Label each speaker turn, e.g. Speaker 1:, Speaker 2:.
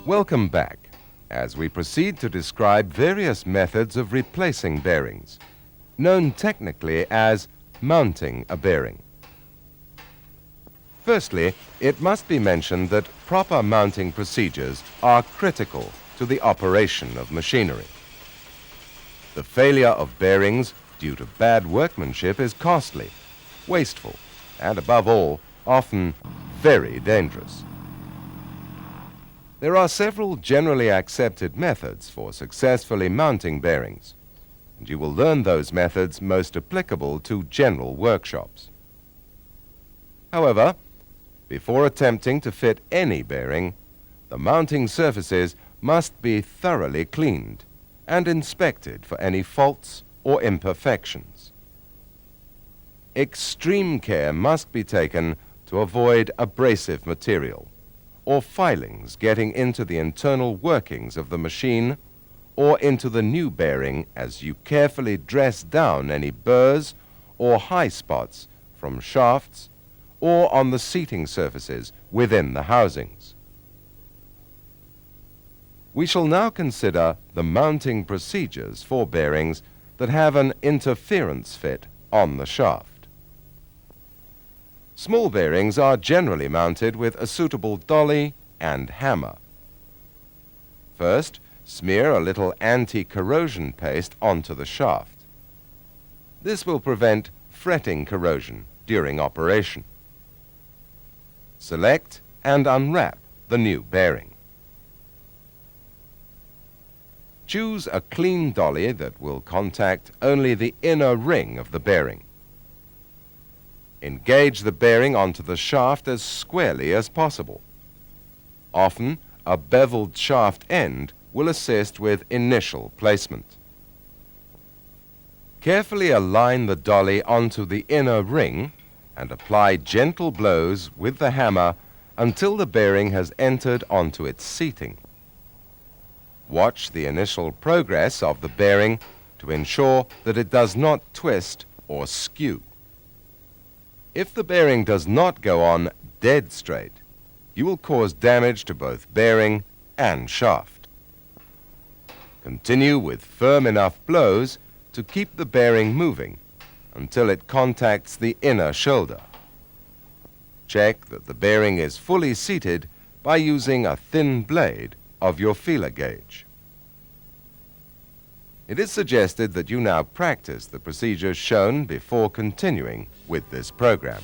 Speaker 1: Welcome back as we proceed to describe various methods of replacing bearings, known technically as mounting a bearing. Firstly, it must be mentioned that proper mounting procedures are critical to the operation of machinery. The failure of bearings due to bad workmanship is costly, wasteful, and above all, often very dangerous. There are several generally accepted methods for successfully mounting bearings, and you will learn those methods most applicable to general workshops. However, before attempting to fit any bearing, the mounting surfaces must be thoroughly cleaned and inspected for any faults or imperfections. Extreme care must be taken to avoid abrasive material or filings getting into the internal workings of the machine or into the new bearing as you carefully dress down any burrs or high spots from shafts or on the seating surfaces within the housings. We shall now consider the mounting procedures for bearings that have an interference fit on the shaft. Small bearings are generally mounted with a suitable dolly and hammer. First, smear a little anti-corrosion paste onto the shaft. This will prevent fretting corrosion during operation. Select and unwrap the new bearing. Choose a clean dolly that will contact only the inner ring of the bearing. Engage the bearing onto the shaft as squarely as possible. Often, a beveled shaft end will assist with initial placement. Carefully align the dolly onto the inner ring and apply gentle blows with the hammer until the bearing has entered onto its seating. Watch the initial progress of the bearing to ensure that it does not twist or skew. If the bearing does not go on dead straight, you will cause damage to both bearing and shaft. Continue with firm enough blows to keep the bearing moving until it contacts the inner shoulder. Check that the bearing is fully seated by using a thin blade of your feeler gauge. It is suggested that you now practice the procedures shown before continuing with this program.